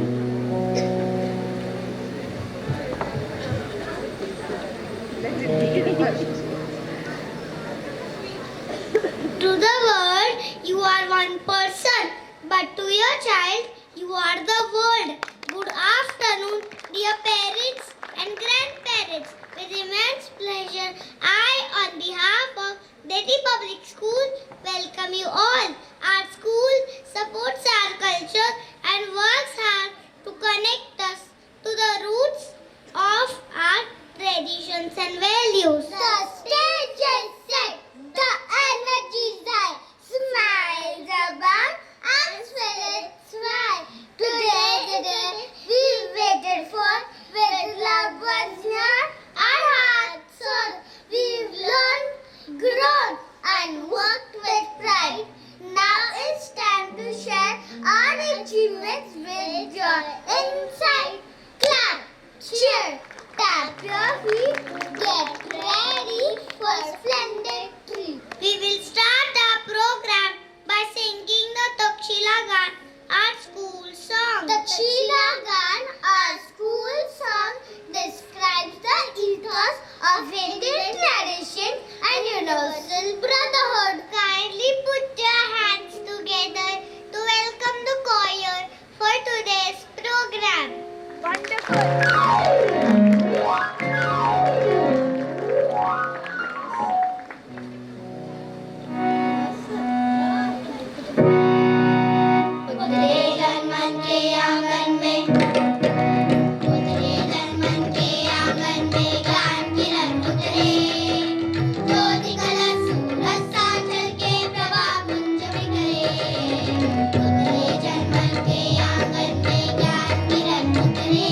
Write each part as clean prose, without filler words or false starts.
To the world, you are one person, but to your child, you are the world. Good afternoon, dear parents and grandparents. With immense pleasure, I, on behalf of Delhi Public School, welcome you all. Our school supports our culture and works hard to connect us to the roots of our traditions and values. The stage is set, the energy is high, smiles abound and spirits fly. Today the day we waited for, with love was near, our hearts soared. We've learned, grown and worked with pride. Now it's time to share our achievements with joy inside. Clap, cheer, tap your feet, get ready for splendid treat. We will start our program by singing the Takshila Gan, our school song. The Takshila Gan, our school song, describes the ethos of Indian tradition and universal brotherhood. Kindly put your hands together to welcome the choir for today's program. उतरे जनमन के आंगन में, उतरे जनमन के आंगन में ज्ञान किरण उतरे, ज्योति कलश सूरज सा चमके प्रभा पुंज बिखरे। उतरे जनमन के आंगन में ज्ञान किरण उतरे,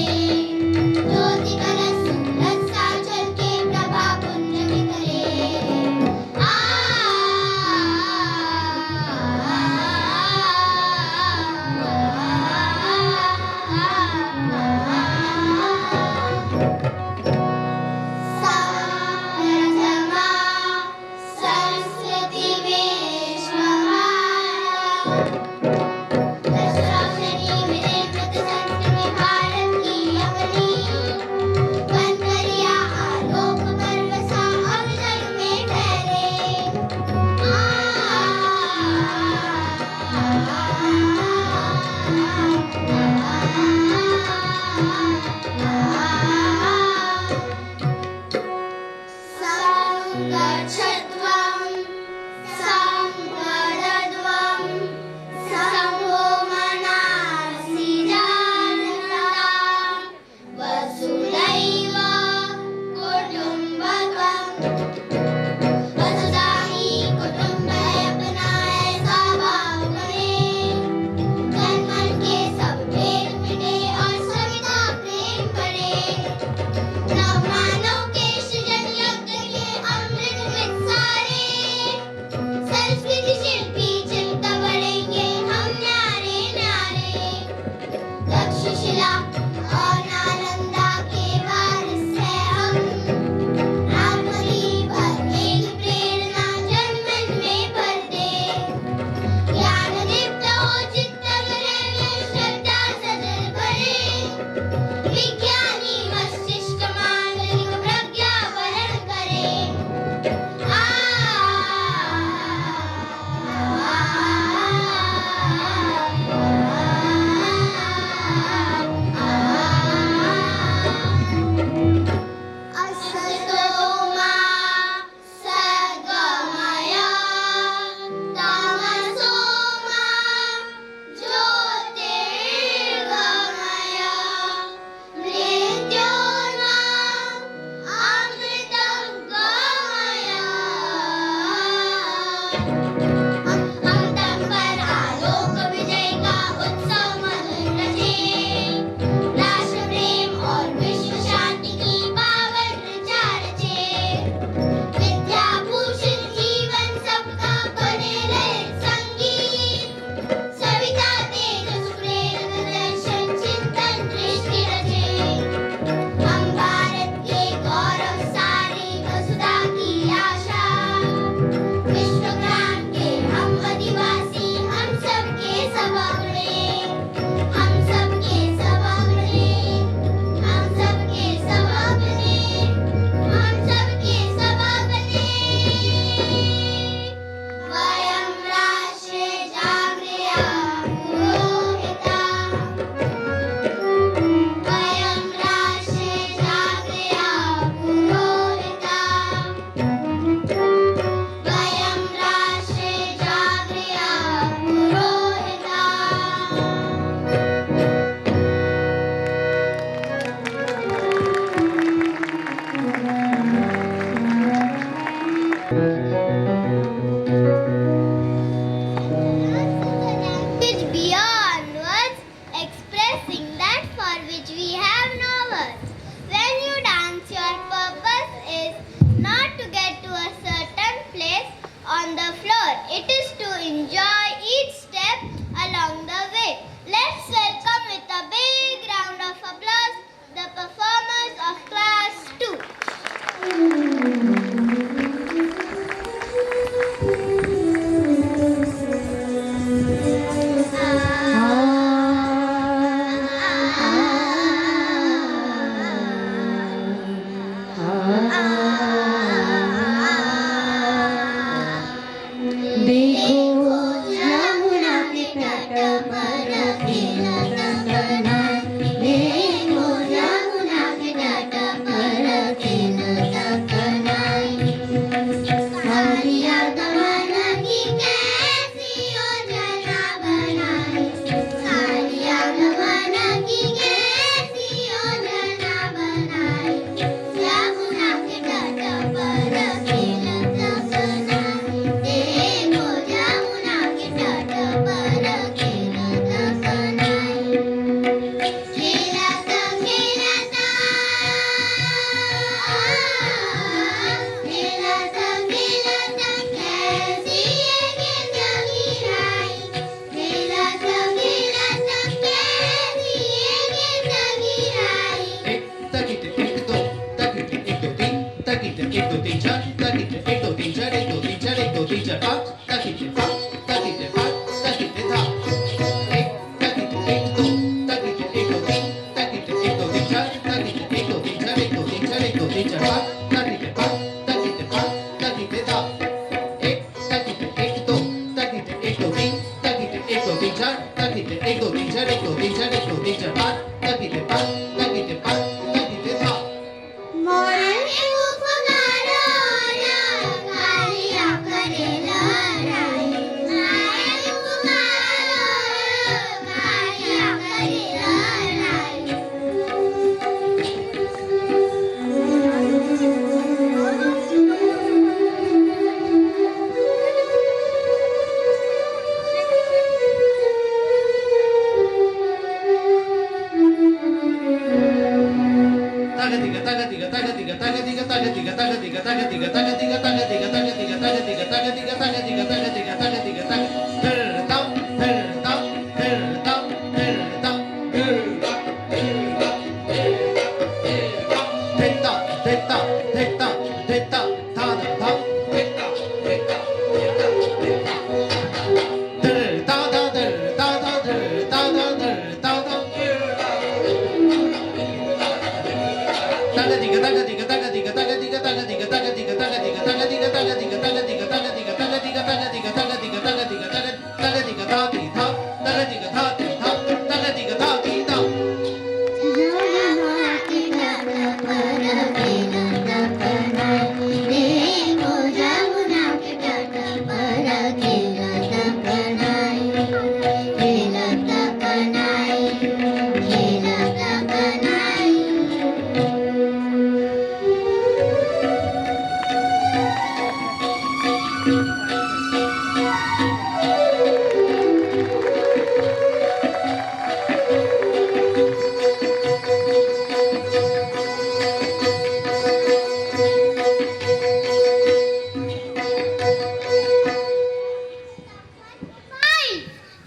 Fine.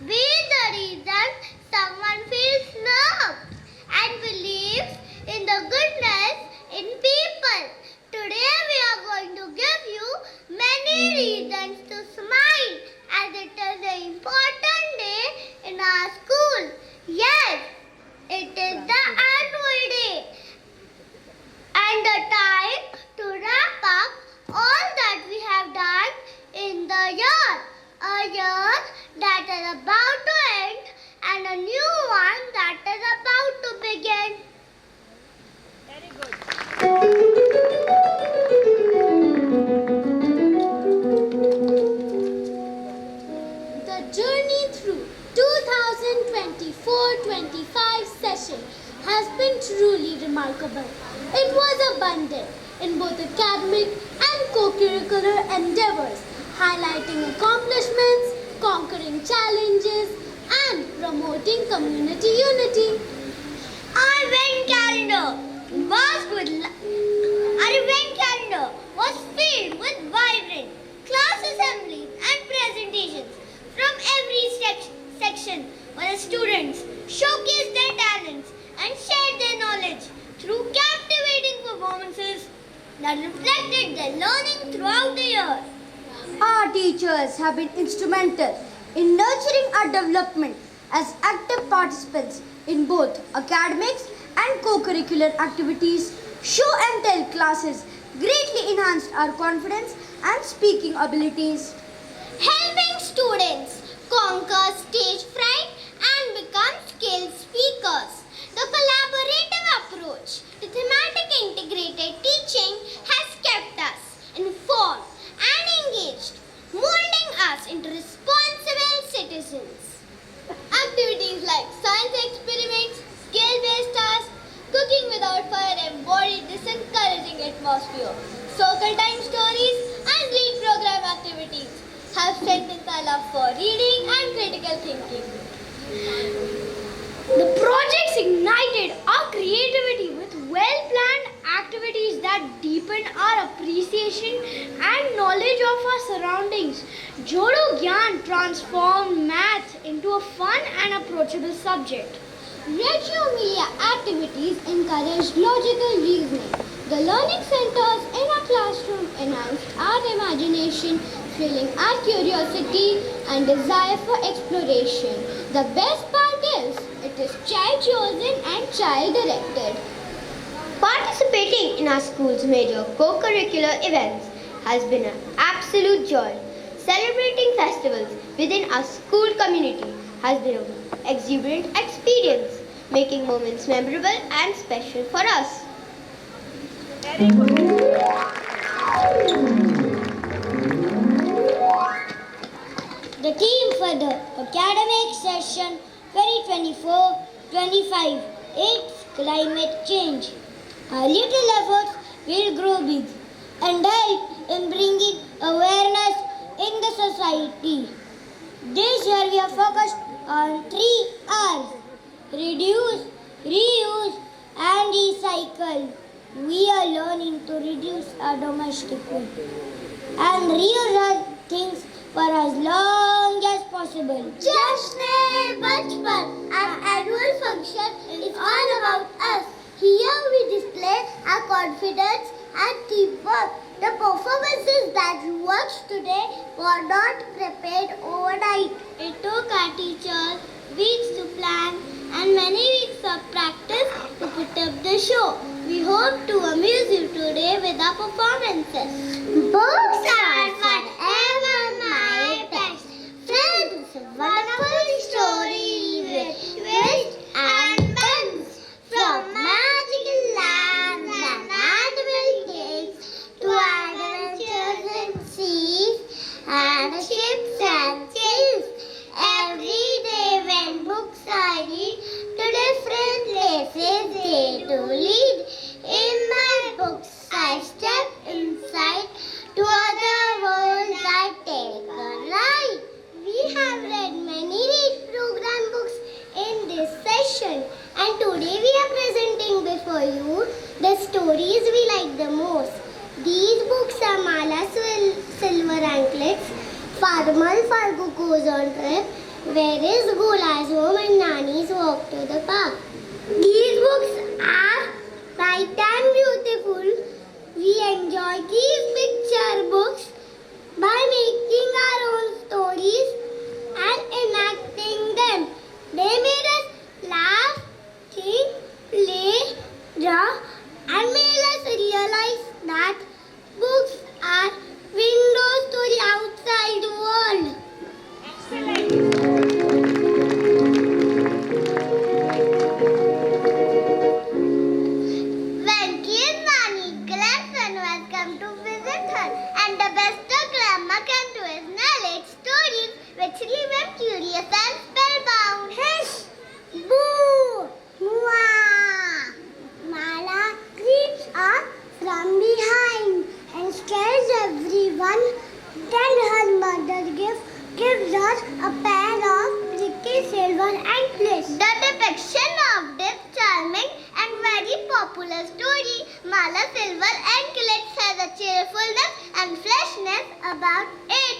Be the reason someone feels loved and believes in the goodness in people. Today we are going to give you many reasons to smile as it is an important day in our school. Yes, it is the annual day and the time to wrap up all that we have done in the year. A year that is about to end and a new one that is about to begin. The journey through 2024-25 session has been truly remarkable. It was abundant in both academic and co-curricular endeavors, highlighting accomplishments, conquering challenges, and promoting community unity. Our event calendar was filled with vibrant class assemblies and presentations from every section where the students showcased their talents and shared their knowledge through captivating performances that reflected their learning throughout the year. Our teachers have been instrumental in nurturing our development as active participants in both academics and co-curricular activities. Show and tell classes greatly enhanced our confidence and speaking abilities. Helping students conquer stage fright and become skilled speakers. The collaborative approach to thematic integrated teaching has kept us informed and engaged, molding us into responsible citizens. Activities like science experiments, skill-based tasks, cooking without fire embodied this encouraging atmosphere. Circle time stories and read program activities have strengthened our love for reading and critical thinking. The projects ignited our creativity with well-planned activities that deepen our appreciation and knowledge of our surroundings. Jodo Gyan transformed math into a fun and approachable subject. Regio Media activities encouraged logical reasoning. The learning centers in our classroom enhanced our imagination, fueling our curiosity and desire for exploration. The best part is, it is child-chosen and child-directed. Participating in our school's major co-curricular events has been an absolute joy. Celebrating festivals within our school community has been an exuberant experience, making moments memorable and special for us. The theme for the academic session 2024-25 is climate change. Our little efforts will grow big and help in bringing awareness in the society. This year we are focused on 3 R's: reduce, reuse and recycle. we are learning to reduce our domestic waste and reuse our things for as long as possible. Jasne Bachpan, our annual function is all about us. Here we display our confidence and teamwork. The performances that you watched today were not prepared overnight. It took our teachers weeks to plan and many weeks of practice to put up the show. We hope to amuse you today with our performances. Books are forever my best friends. Wonderful stories with twists and bends. From magical lands and animal tales to adventures in seas and ships and sails. Every day when books I read to different places they do lead. In my books I step inside, to other worlds I take a ride. We have read many read program books in this session, and today we are presenting before you the stories we like the most. These books are Mala's Silver Anklets, Farmer Fargu Goes on Trip, Where is Gola's Home, and Nani's Walk to the Park. These books are bright and beautiful. We enjoy these picture books by making our own stories and enacting them. They made us laugh, think, play, draw, and made us realize that books are windows to the outside world. When Kid Nani collects and welcome to visit her, and the best a grandma can do is narrate stories which leave them curious and spellbound. Hish! Boo! Mwah! Mala creeps up from behind and scares everyone. Then her mother gives us a pair of prickly silver anklets. The depiction of this charming and very popular story, Mala Silver Anklets, has a cheerfulness and freshness about it.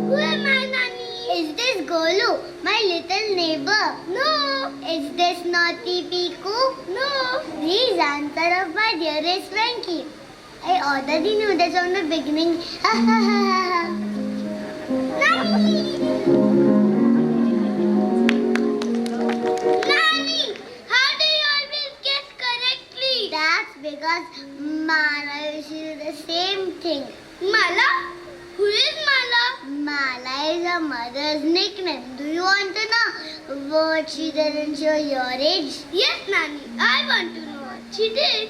Who am I, Nani? Is this Golu, my little neighbor? No. Is this naughty Piku? No. Please answer of my dearest Frankie. I already knew this from the beginning. Nani! Nani! How do you always guess correctly? That's because Mala used to do the same thing. Mala? Who is Mala? Mala is her mother's nickname. Do you want to know what she didn't show your age? Yes, Nani. I want to know what she did.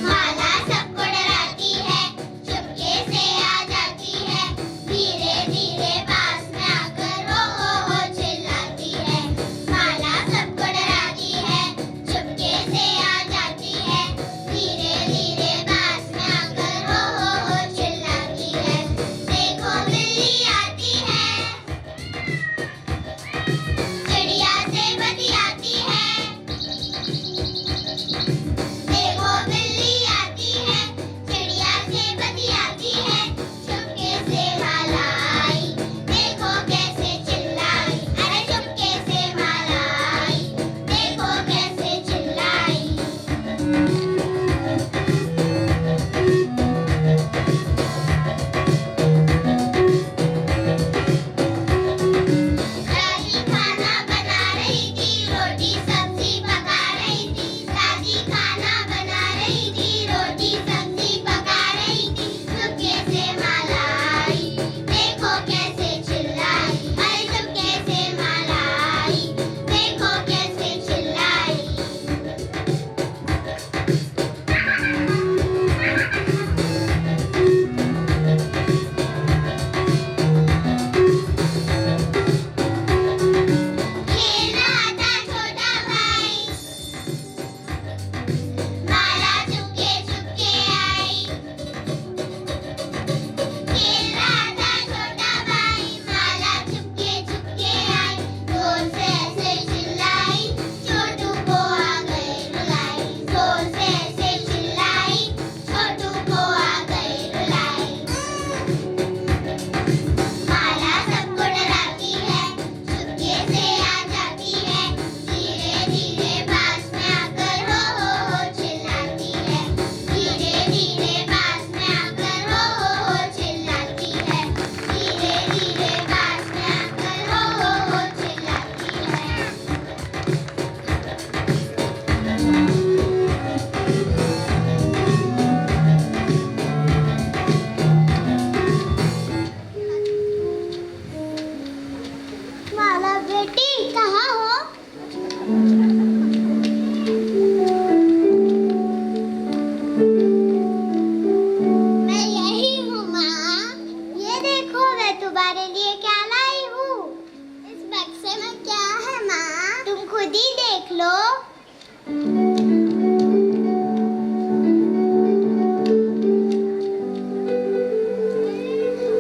माला सबको डराती है, चुपके से आ जाती है, धीरे धीरे पास में आकर वो बेटी कहाँ हो? मैं यही हूँ माँ। ये देखो मैं तुम्हारे लिए क्या लाई हूँ। इस बक्से में क्या है माँ? तुम खुद ही देख लो।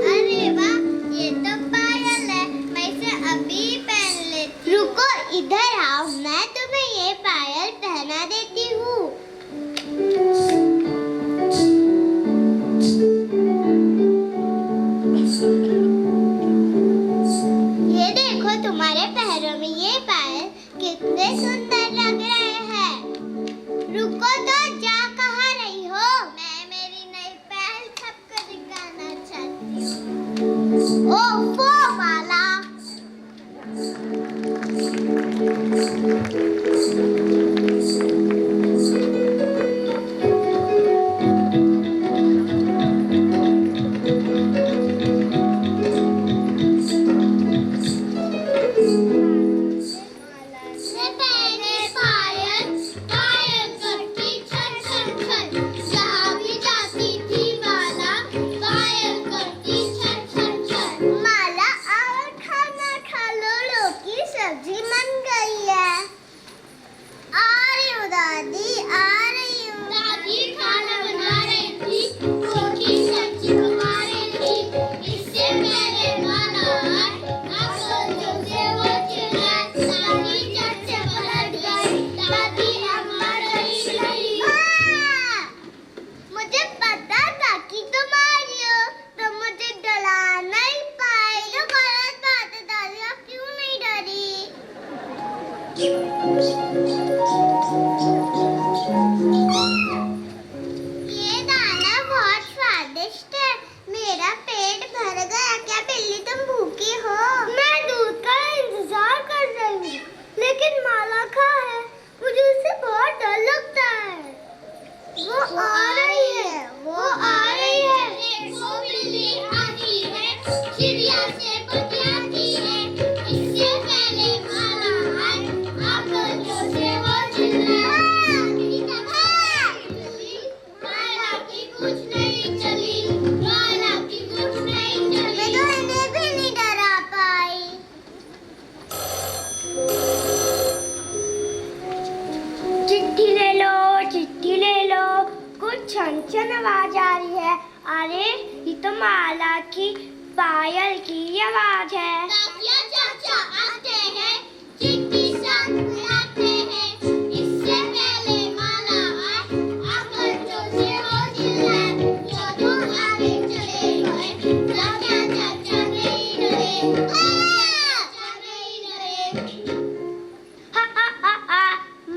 अरे वाह, ये तो पायल है। मैं इसे अभी पहन लेती हूँ। रुको, इधर आओ, मैं तुम्हें ये पायल पहना देती हूँ। ये देखो तुम्हारे पैरों में ये पायल कितने सुंदर लग रहे हैं। रुको तो, जा कहाँ रही हो? मैं मेरी नई पायल सबको दिखाना चाहती हूँ। ओफो माला। मैं पहने पायल, पायल करती छन छन छन। जहाँ भी जाती थी माला, पायल करती छन छन छन। माला आओ खाना खा लो, लौकी सब्जी बन गई है। आ रही हूँ दादी, आ रही हूँ। दादी खाना बना रही थी, रोटी सब्जी पका रही थी। इससे पहले माला आए, आकर जो से वो चिल्लाए। दादी झट से पलट गई, दादी अम्मा डरी रही। मुझे पता था कि तुम आ रही हो, तो मुझे डरा नहीं पाई। तो गलत बात है दादी, आप क्यों नहीं डरी? ये दाना बहुत स्वादिष्ट है। मेरा पेट भर गया। क्या बिल्ली तुम भूखी हो? मैं दूध का इंतजार कर रही हूँ, लेकिन माला कहाँ है? मुझे उससे बहुत डर लगता है। वो आ रही है, वो आ रही है। देखो बिल्ली आती है, चिड़िया से बतियाती है। इससे पहले माला आए, आकर जो से वो चिल्लाए। माला की कुछ नहीं चली, माला की कुछ नहीं चली। मैं तो इन्हें भी नहीं डरा पाई। चिट्ठी ले लो, चिट्ठी ले लो। कुछ छन छन आवाज आ रही है। अरे ये तो माला की पायल की आवाज है। काकिया चाचा आते हैं, चिट्ठी साथ लाते हैं। इससे पहले माला आए, आकर जो से वो चिल्लाए। जो तो आगे चले गए, काकिया चाचा नहीं डरे। चाचा नहीं डरे।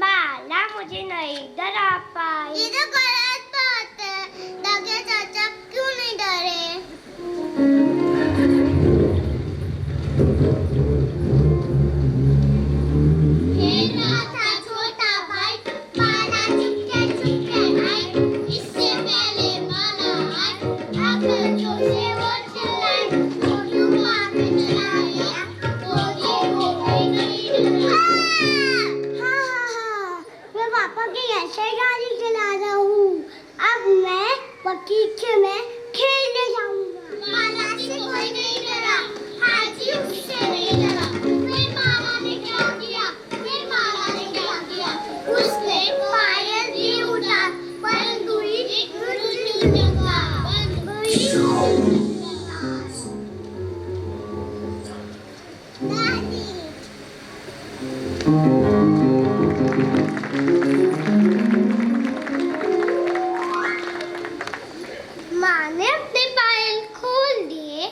माला मुझे नहीं डरा पाई। ये तो गलत बात है। दागिया चाचा क्यों नहीं डरे? खेल रहा था छोटा भाई, माला चुपके चुपके आई। इससे पहले माला आई, आकर जो से वो चिल्लाए। छोटू माँ पे चला गया, तो ये वो भी नहीं डरा। हाँ, मैं पापा की ऐसे गाड़ी चला रहा हूँ। अब मैं बगीचे में खेलने जाऊंगा। माला से कोई नहीं डरा, हाजी उससे नहीं डरा। फिर माला ने क्या किया? फिर माला ने क्या किया? उसने पायल भी उठा, बन गई दुनिया, बन गई दादी। माँ ने अपने पायल खोल दिए।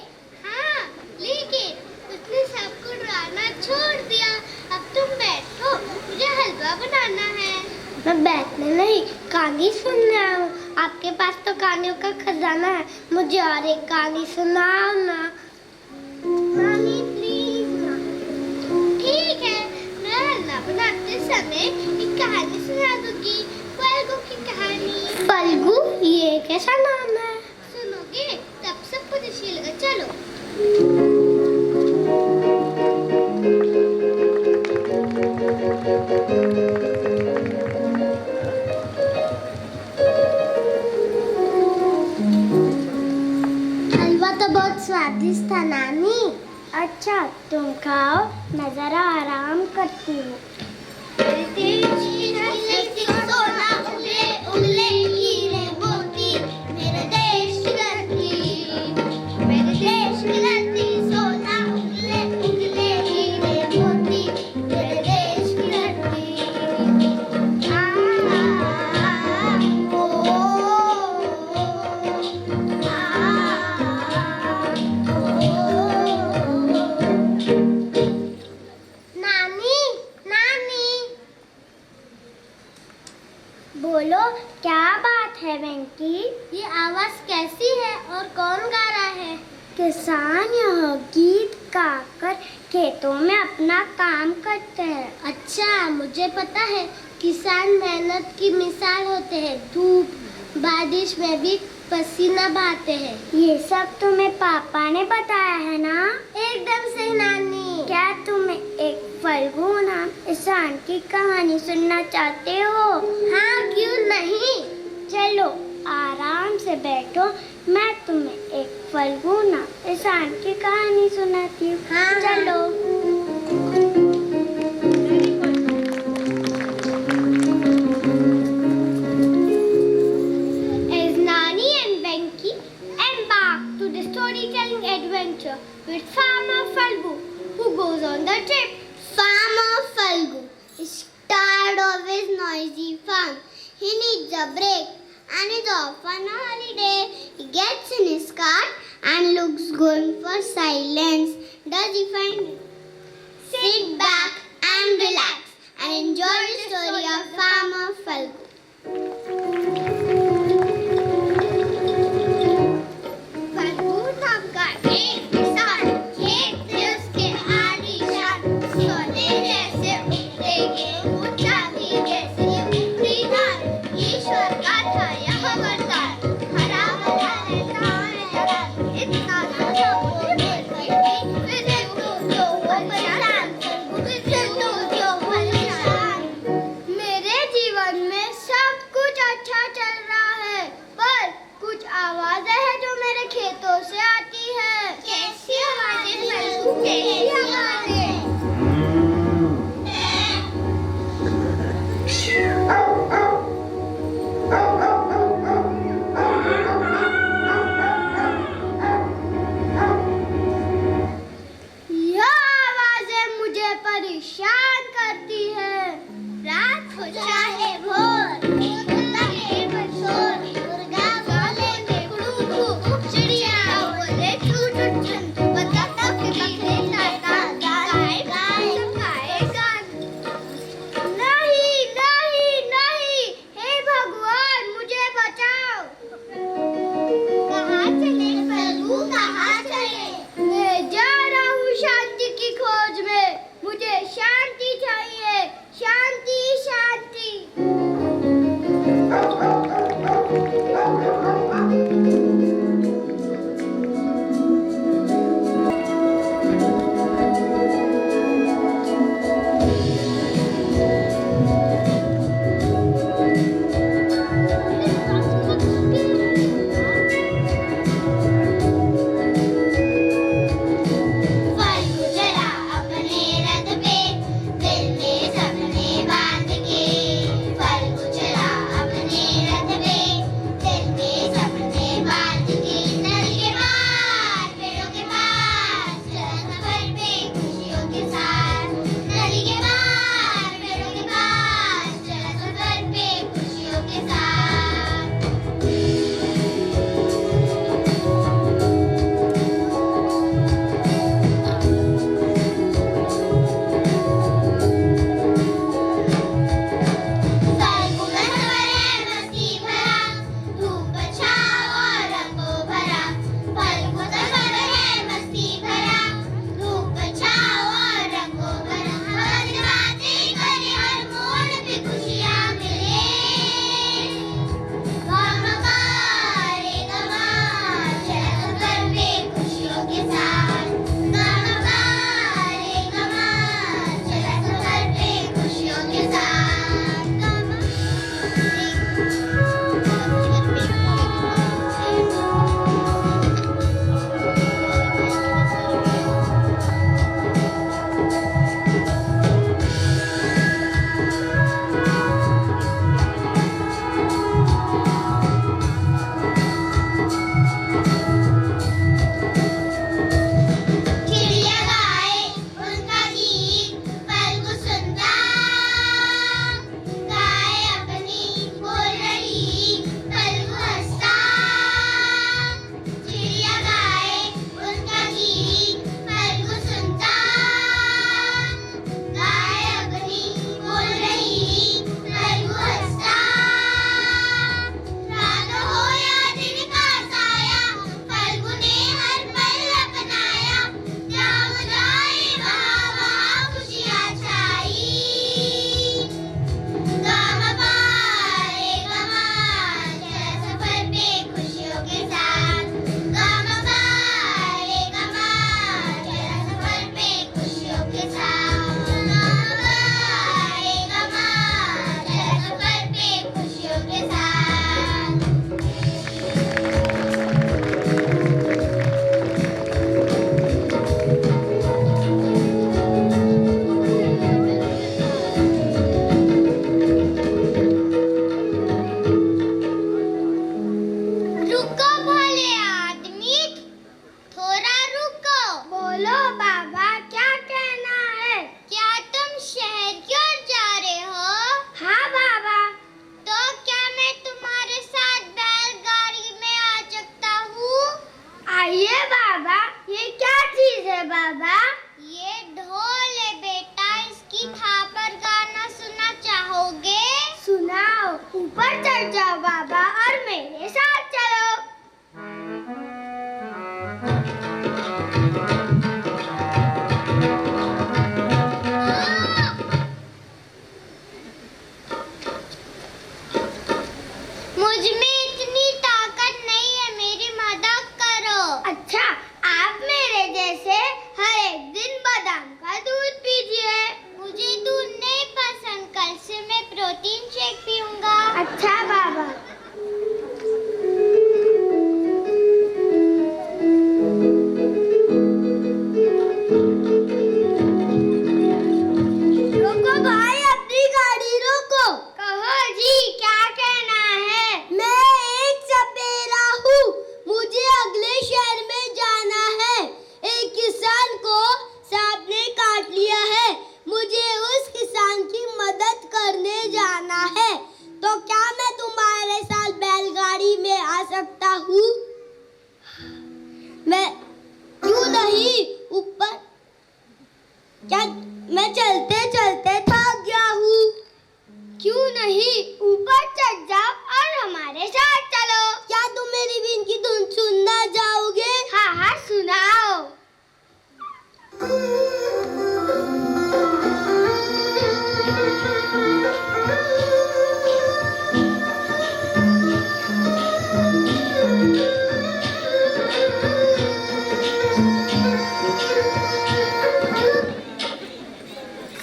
हाँ, लेकिन उसने सबको डराना छोड़ दिया। अब तुम बैठो, मुझे हलवा बनाना है। मैं बैठने नहीं, कहानी सुनने आया हूँ। आपके पास तो कहानियों का खजाना है, मुझे और एक कहानी सुनाओ ना। मामी प्लीज ना। ठीक है, मैं हलवा बनाते समय एक कहानी सुना दूंगी। फल्गू की कहानी। फल्गू, ये कैसा नाम है? सुनोगे तब सब कुछ अच्छी लगेगा। चलो। अच्छा तुम खाओ, मैं जरा आराम करती हूँ। सोना उगले उगले हीरे मोती मेरे देश की धरती, मेरे देश की धरती। सोना उगले उगले हीरे मोती मेरे देश की धरती। नानी, नानी, बोलो क्या बात है वेंकी? ये आवाज कैसी है और कौन गा रहा है? किसान यह गीत गाकर खेतों में अपना काम करते हैं। अच्छा, मुझे पता है, किसान मेहनत की मिसाल होते हैं। धूप बारिश में भी पसीना बहाते हैं। ये सब तुम्हें पापा ने बताया है ना? एकदम सही नानी। क्या तुम्हें एक फल्गु नाम किसान की कहानी सुनना चाहते हो? हाँ, क्यों नहीं। चलो आराम से बैठो, मैं तुम्हें एक फल्गु नाम किसान की कहानी सुनाती हूँ। हाँ, चलो। As Nani and Venki embark to the storytelling adventure with Farmer Falgu, who goes on the trip. Farmer Falgu is tired of his noisy farm. He needs a break and is off on a holiday. He gets in his cart and looks going for silence. Does he find it? Sit back and relax and enjoy the story of Farmer Falgu. Phalgu नाम का एक किसान, खेत थे उसके आलीशान। सोने जैसे उगते गेहूं, चांदी जैसी उगती धान। ईश्वर का था यह वरदान, हरा भरा रहता है जवान। इतना ना मुझे फिर तो वो परेशान, फिर तो परेशान। मेरे जीवन में सब कुछ अच्छा चल रहा है, पर कुछ आवाजें हैं जो मेरे खेतों से आती है। कैसी आवाजें फल्गु, कैसी आवाजें? यह आवाजें मुझे परेशान करती है। रात हो चाहे भोर, लगे बरसोर, मुर्गा बोले कुकड़ू, चिड़िया बोले चूं चूं चूं, बतख भी नाता, गाय गाय गाए गान। नहीं नहीं नहीं, हे भगवान मुझे बचाओ। कहाँ चले फल्गु, कहाँ चले? मैं जा रहा हूँ शांति की खोज में। मुझे शांति चाहिए, शांति शांति। ऊपर चढ़ जाओ बाबा और मेरे साथ चलो। मुझ में इतनी ताकत नहीं है, मेरी मदद करो। अच्छा, आप मेरे जैसे हर एक दिन बादाम का दूध पीजिए। मुझे दूध नहीं पसंद, कल से मैं प्रोटीन शेक पीऊंगा। अच्छा बाबा। रोको भाई, अपनी गाड़ी रोको। कहो जी, क्या कहना है? मैं एक सपेरा हूँ, मुझे अगले शहर में जाना है। एक किसान को सांप ने काट लिया है, मुझे उस किसान की मदद करने जाना है। तो क्या मैं तुम्हारे साथ बैलगाड़ी में आ सकता हूँ? मैं क्यों नहीं? ऊपर क्या मैं चलते चलते थक गया हूँ। क्यों नहीं, ऊपर चढ़ जाओ और हमारे साथ चलो। क्या तुम मेरी बीन की धुन सुनना जाओगे? हाँ हाँ, सुनाओ।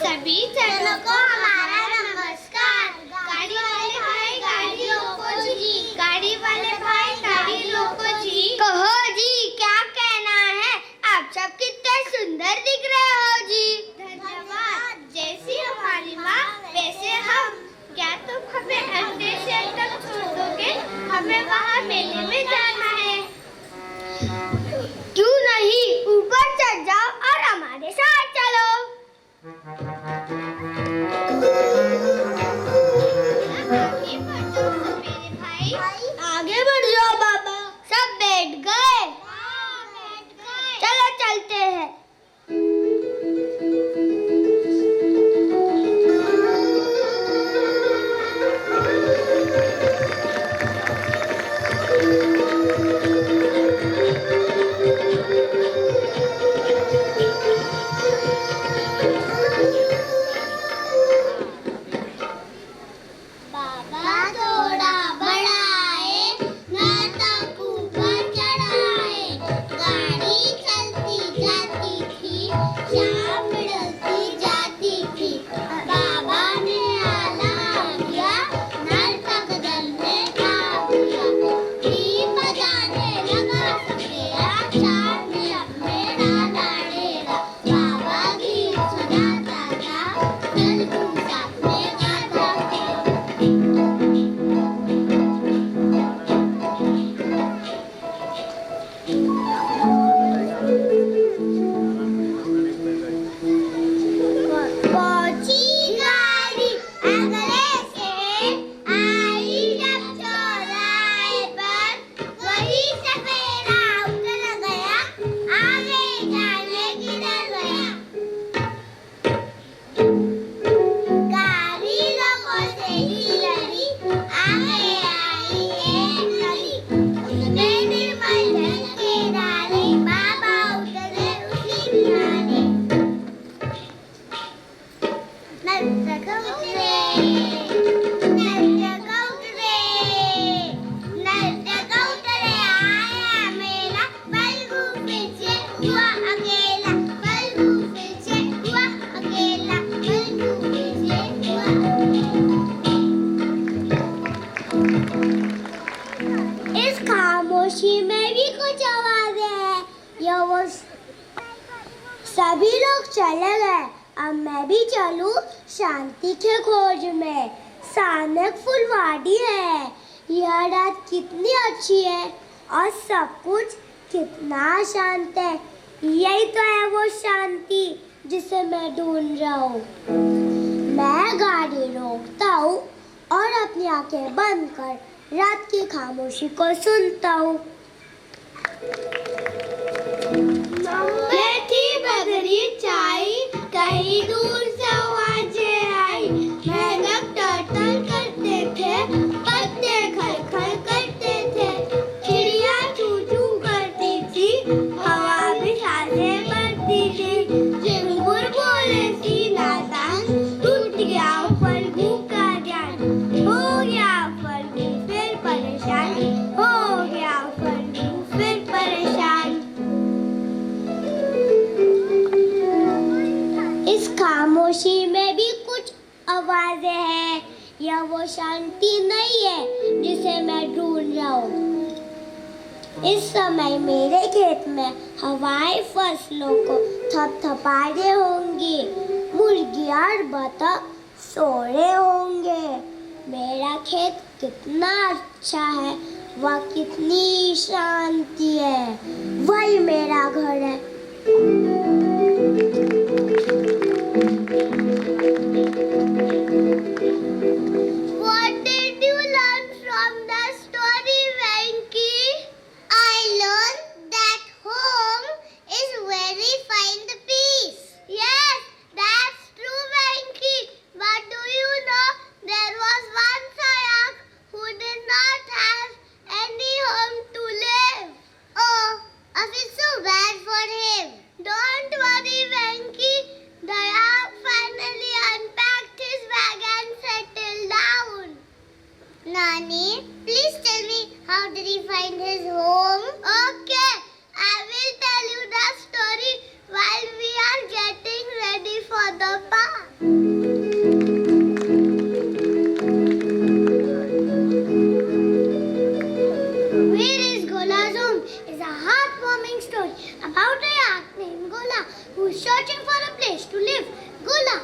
सभी जनों को हमारा नमस्कार। गाड़ी वाले भाई, गाड़ी रोको जी। गाड़ी वाले भाई, गाड़ी रोको जी। कहो जी, क्या कहना है? आप सब कितने सुंदर दिख रहे हो जी। धन्यवाद। जैसी हमारी माँ वैसे हम। क्या तुम हमें अंधे शहर तक छोड़ दोगे? हमें वहाँ मेले में जाना है। क्यों नहीं, ऊपर चढ़ जाओ और हमारे साथ चलो। आगे बढ़ जाओ मेरे भाई। आगे बढ़ जाओ बाबा। सब बैठ गए? चलो चलते हैं। बाबा थोड़ा बढ़ाए, न तक ऊपर चढ़ाए। गाड़ी चलती जाती थी, शाम ढलती जाती थी। बाबा ने आला किया, नल तक जल में डाल दिया। बीन बजाने लगा सपेरा, शाम में अपने डाला डेरा। बाबा गीत सुनाता था, नल घूमता अपने गाता था। पहुंची गाड़ी अगले से, आई जब चौराहे पर, वही सपेरा उतर गया, आगे जाने किधर गया। गाड़ी लोगों से ही लड़ी, आगे आई एक नदी। उसमें निर्मल जल के डाले, बाबा उतरे उसी किनारे। नर्तक उतरे, नर्तक उतरे, नर्तक उतरे, आया मेला। बल्बू पीछे हुआ अकेला, बल्बू पीछे हुआ अकेला, बल्बू पीछे हुआ। इस खामोशी में भी कुछ आवाज़ें हैं। यह वो सभी लोग चले गए, अब मैं भी चलूं शांति के खोज में। सामने फुलवाड़ी है, यह रात कितनी अच्छी है और सब कुछ कितना शांत है। यही तो है वो शांति जिसे मैं ढूंढ रहा हूँ। मैं गाड़ी रोकता हूँ और अपनी आंखें बंद कर रात की खामोशी को सुनता हूँ। बैठी बदरी छाई, कहीं दूर से आवाजें आई। मेंढक टर्टल करते थे, बोले सीधा तान, टूट गया फल्गु का ध्यान, हो गया फल्गु फिर परेशान, हो गया फल्गु फिर परेशान। इस खामोशी में भी कुछ आवाजें हैं, यह वो शांति नहीं है जिसे मैं ढूंढ रहा हूँ। इस समय मेरे खेत में हवाएं फसलों को थपथपा रहे होंगी, मुर्गियां और बतख सो रहे होंगे। मेरा खेत कितना अच्छा है, वह कितनी शांति है, वही मेरा घर है। What did you learn from the story, Venki? I learned that home is where we find the peace. Yes, that's true, Venki. But do you know there was one Sayak who did not have any home to live? Oh, I feel so bad for him. Don't worry, Venki. Dayak finally unpacked his bag and settled down. Nani, please tell me, how did he find his home? Okay, I will tell you the story while we are getting ready for the bath. Where is Gola's home is a heartwarming story about a yak named Gola who is searching for a place to live. Gola,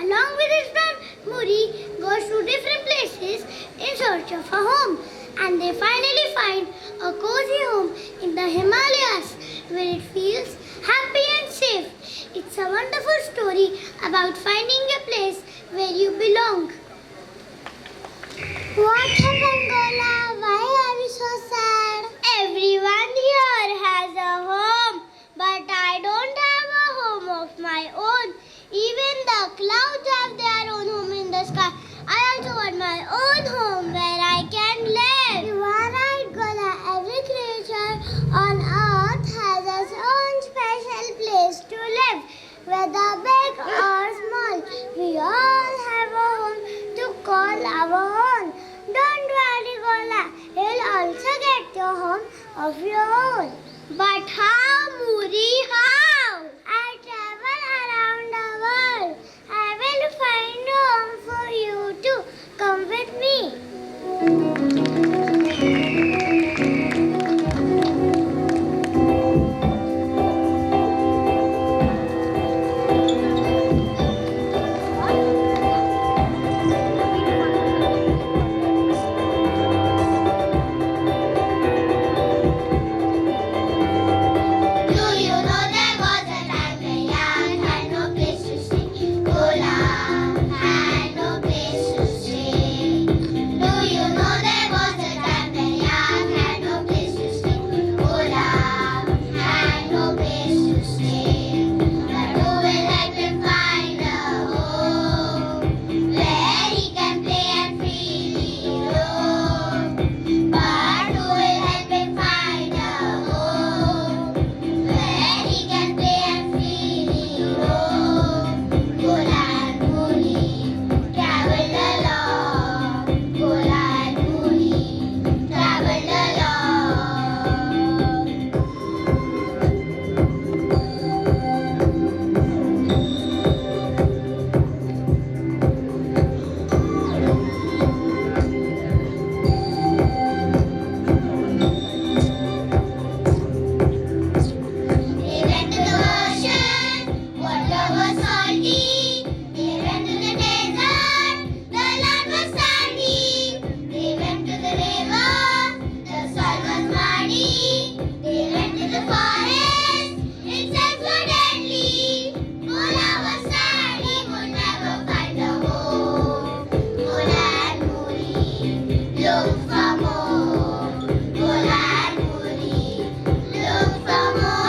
along with his friend Muri, goes to different places in search of a home, and they finally find a cozy home in the Himalayas where it feels happy and safe. It's a wonderful story about finding a place where you belong. What happened, Gola? Why are you so sad? Everyone here has a home, but I don't have a home of my own. Even the clouds have their own home in the sky. I also want my own home where I can live. You are right, Gola. Every creature on earth has its own special place to live, whether big or small. We all have a home to call our own. Don't worry, Gola. You'll also get your home of your own. But how, Muri? How? I travel around the world. I will find a home for you too. Come with me. Do you know there was a time when Yak had no place to stay? Gola had no place to stay. Do you know there was a time when Yak had no place to stay? Gola had no place to stay. But who will help him find a home where he can play and freely roam? But who will help him find a home where he can play and freely roam? Gola and Muri traveled along. Gola and Muri traveled along. They went to the ocean, water was salty. They went to the desert, the land was sandy. They went to the river, the soil was muddy. They went to the forest, insects were deadly. Gola was sad, he would never find a home. Gola and Muri looked for more. Gola and Muri looked for more.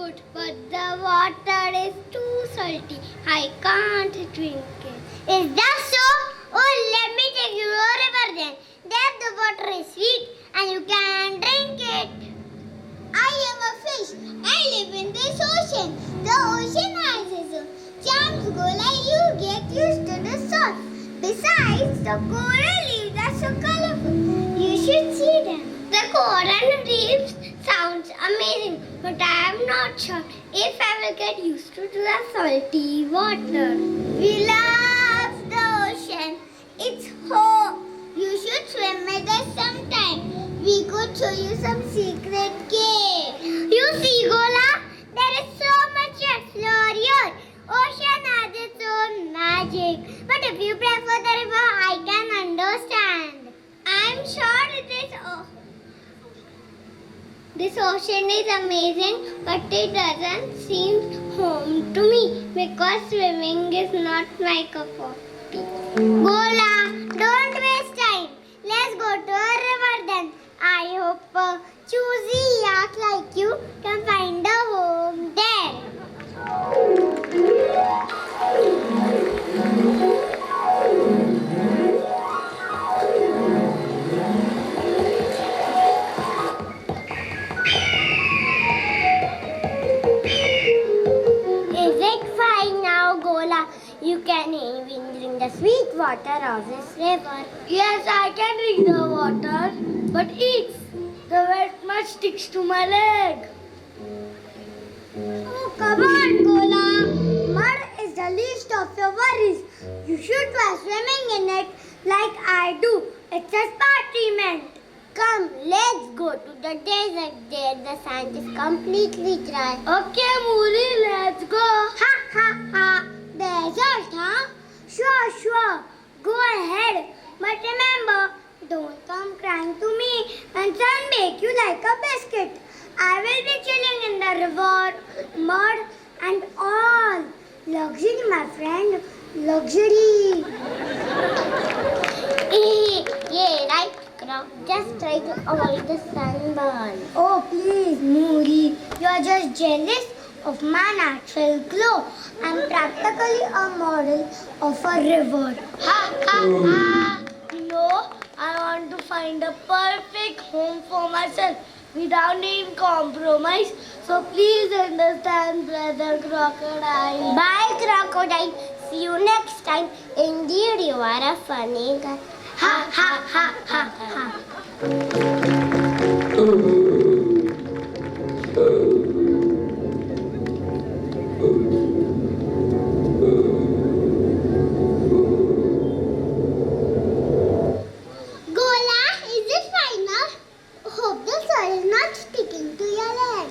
good, but the water is too salty. I can't drink it. Is that so? Oh, let me take you to a river then. There the water is sweet and you can drink it. I am a fish. I live in this ocean. The ocean has its own charms. Gola, you get used to the salt. Besides, the coral reefs are so colorful. You should see them. The coral reefs sounds amazing, but I am not sure if I will get used to the salty water. We love the ocean. It's home. You should swim with us sometime. We could show you some secret caves. You see, Gola, there is so much to explore here. Ocean has its own magic. But if you prefer the river, I can understand. I'm sure this ocean is amazing, but it doesn't seem home to me because swimming is not my cup of tea. Gola, don't waste time. Let's go to a river then. I hope choosy yak like you can find a home there. Is it fine now, Gola? You can even drink the sweet water of this river. Yes, I can drink the water, but the wet mud sticks to my leg. Oh, come on, Gola. Mud is the least of your worries. You should try swimming in it like I do. It's a spa treatment. Come, let's go to the desert. There the sand is completely dry. Okay, Muri, let's go. Ha ha ha. Desert, huh? Sure. Go ahead. But remember, don't come crying to me and sunbake you like a biscuit. I will be chilling in the river, mud and all. Luxury, my friend. Luxury. Yeah, right. Just try to avoid the sunburn. Oh, please, Muri. You are just jealous of my natural glow. I'm practically a model of a river. Ha ha ha! No, I want to find a perfect home for myself without any compromise. So please understand, brother crocodile. Bye, crocodile. See you next time. Indeed, you are a funny guy. Ha ha ha ha ha. Gola, is it fine now? Hope the soil is not sticking to your leg.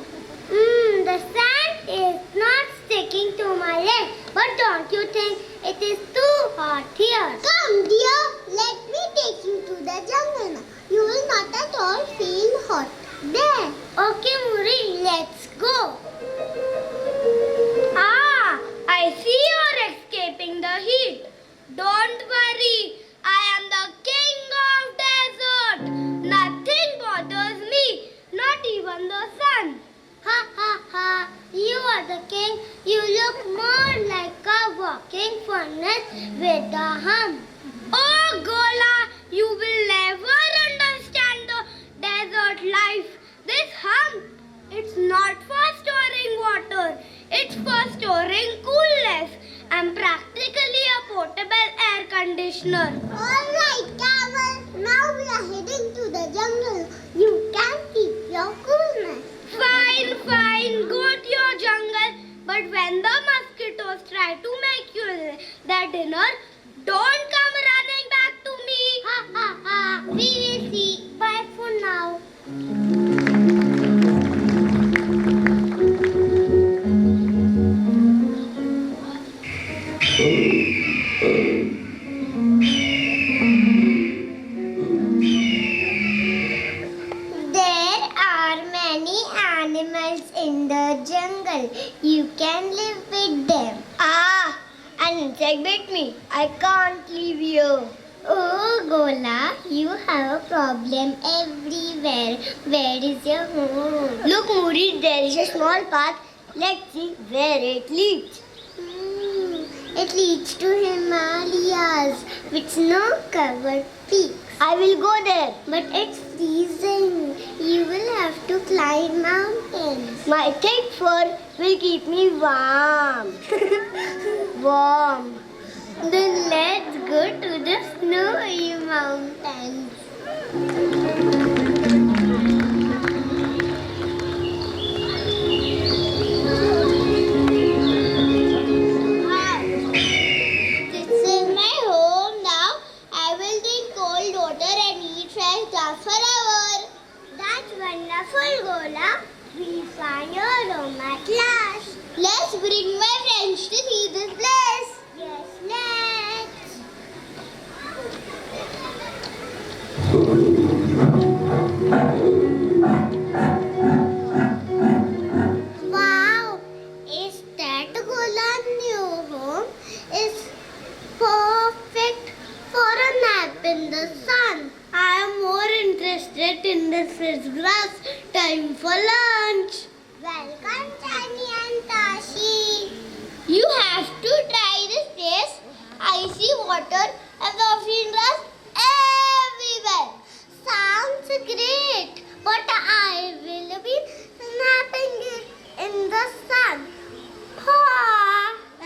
The sand is not sticking to my leg. But don't you think it is too hot here? Come, dear. Let me take you to the jungle now. You will not at all feel hot there. Okay, Muri, let's go. I see you're escaping the heat. Don't worry. I am the king of desert. Nothing bothers me, not even the sun. Ha ha ha. You are the king. You look more like a walking furnace with a hum. Oh, Gola, you will never understand the desert life. This hum, it's not for storing water. It's for storing coolness. I'm practically a portable air conditioner. All right, Camel. Now we are heading to the jungle. You can keep your coolness. Fine. Go to your jungle. But when the mosquitoes try to make you their dinner, don't come running back to me. Ha ha ha. We will see. Bye for now. There are many animals in the jungle. You can live with them. An insect bit me. I can't leave you. Oh, Gola, you have a problem everywhere. Where is your home? Look, Muri, there is a small path Let's see where it leads. It leads to Himalayas with snow-covered peaks. I will go there. But it's freezing. You will have to climb mountains. My thick fur will keep me warm. Warm. Then let's go to the snowy mountains. This is my home now. I will drink cold water and eat fresh grass forever. That's wonderful, Gola. We find your home at last. Let's bring my friends to see this place. Yes, let's. Wow, is that Gola's new home? It's perfect for a nap in the sun. I am more interested in the fresh grass. Time for lunch. Welcome, Chani and Tashi. You have to try this place. I see water and ocean grass everywhere. Sounds great, but I will be napping in the sun.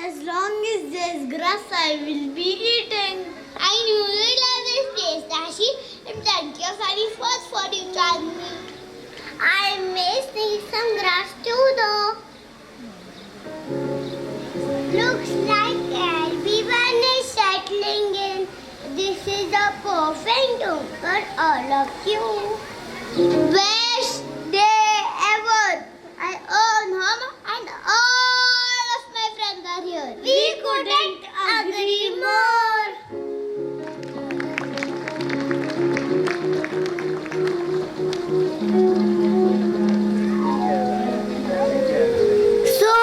As long as there's grass, I will be eating. I knew you love this place, Tashi, and plenty of funny spots for you, Chandni. I may see some grass too, though. Looks like everyone is settling in. This is a perfect home for all of you. Best day ever. I own home and all of my friends are here. We couldn't agree more. So,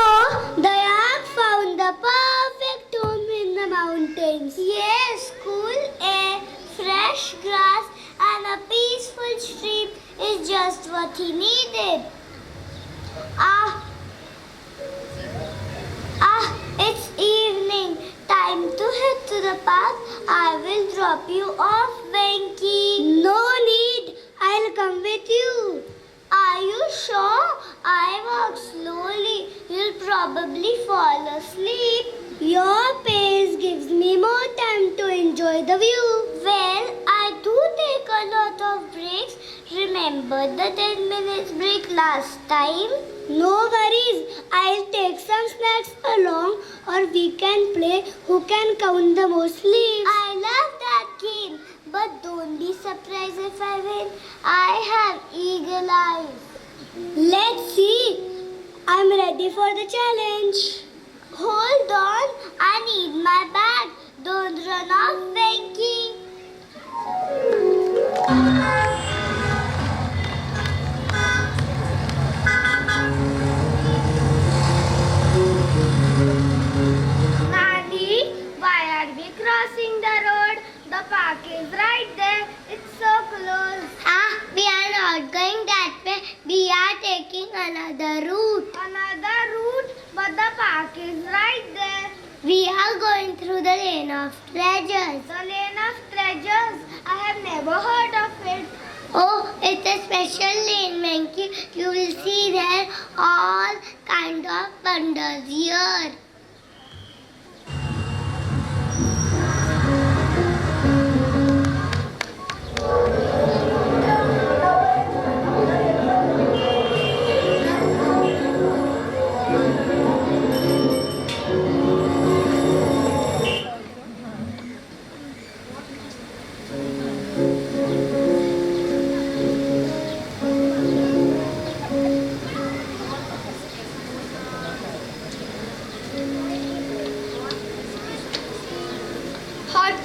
Dayak found the perfect home in the mountains. Yes, cool air, fresh grass, and a peaceful stream is just what he needed. It's evening. Time to head to the park. I will drop you off, Venki. No need. I'll come with you. Are you sure? I walk slowly. You'll probably fall asleep. Your pace gives me more time to enjoy the view. Well, I do take a lot of breaks. Remember the 10 minutes break last time? No worries. I'll take some snacks along, or we can play who can count the most leaves. I love that game. But don't be surprised if I win. I have eagle eyes. Let's see. I'm ready for the challenge. Hold on. I need my bag. Don't run off, Venki. Nani, why are we crossing the road? The park is right there. It's so close. We are not going that way. We are taking another route. Another route? But the park is right there. We are going through the lane of treasures. The lane of treasures? I have never heard of it. Oh, it's a special lane, Venki. You will see there all kind of wonders here.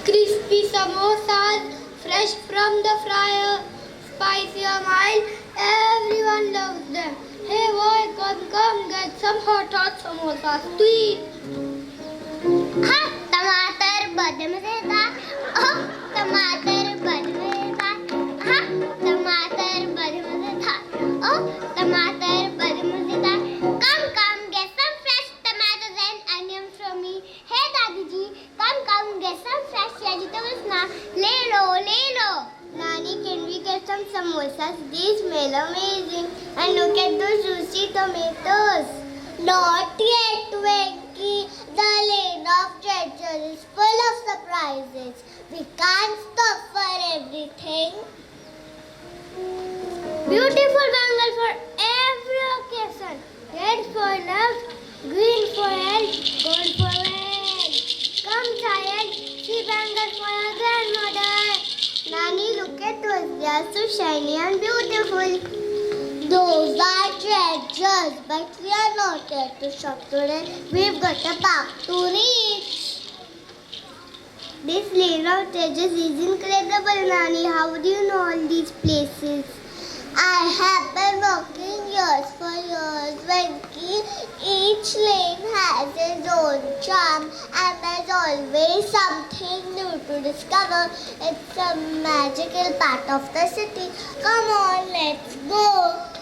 Crispy samosas, fresh from the fryer, spicy or mild, everyone loves them. Hey boy, come, get some hot samosas to eat. टमाटर बड़े मजेदार. टमाटर बड़े मजेदार. टमाटर बड़े मजेदार. टमाटर बड़े मजेदार. Come, get samosas. These smell amazing. And look at those juicy tomatoes. Not yet, Venky. The lane of treasure is full of surprises. We can't stop for everything. Beautiful bangle for every occasion. Red for love, green for health, gold for wealth. Come, child, see bangle for your grandmother. Nani, look at those. They are so shiny and beautiful. Those are treasures, but we are not here to shop today. We've got a park to reach. This lane of treasures is incredible, Nani. How do you know all these places? I have been walking years for years, Venky. Each lane has its own charm and there's always something new to discover. It's a magical part of the city. Come on, let's go.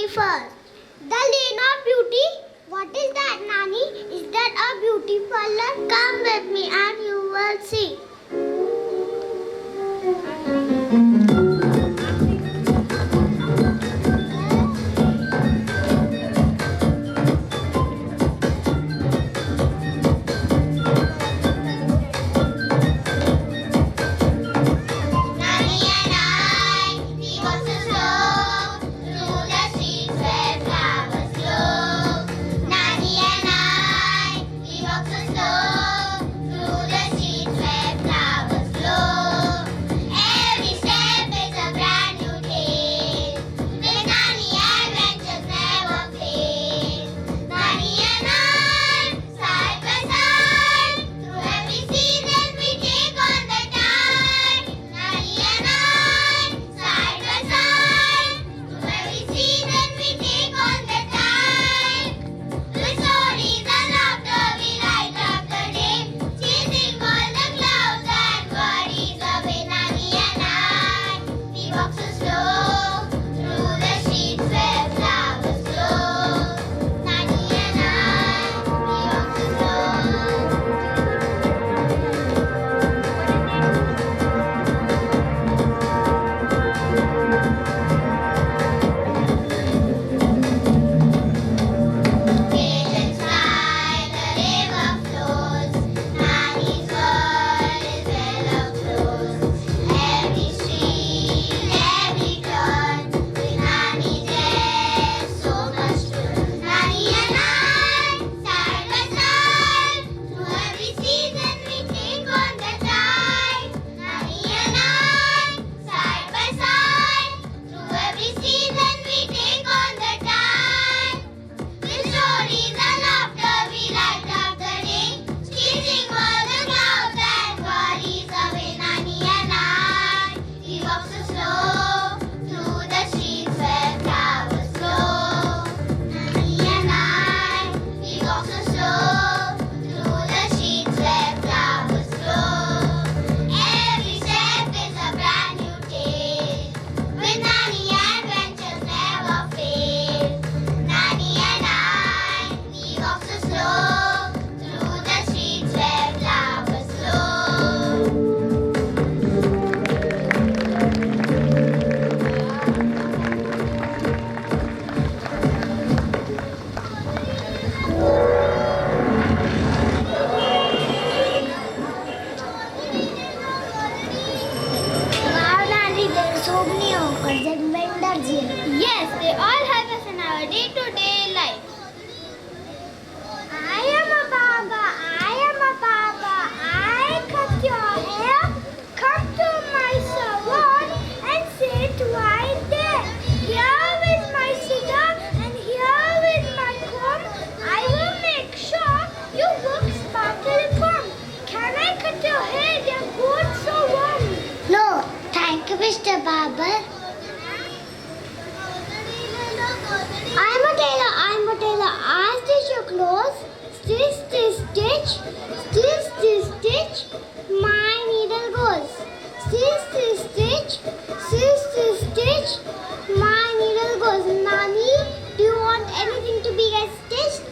first. The Lane of Beauty? What is that, Nani? Is that a beauty parlor? Come with me and you will see. Every step gods and vendors here. Yes, they all help us in our day-to-day life. I am a Baba. I am a Baba. I cut your hair. Come to my salon and sit right there. Here is my scissor and here is my comb. I will make sure you look sparkle. Can I cut your hair? They're both so warm. No, thank you, Mr. Barber. I'm a tailor. I'm a tailor. I stitch your clothes. Stitch, stitch, stitch. Stitch, stitch, stitch. My needle goes. Stitch, stitch, stitch. Stitch, stitch, stitch. My needle goes. Nani, do you want anything to be get stitched?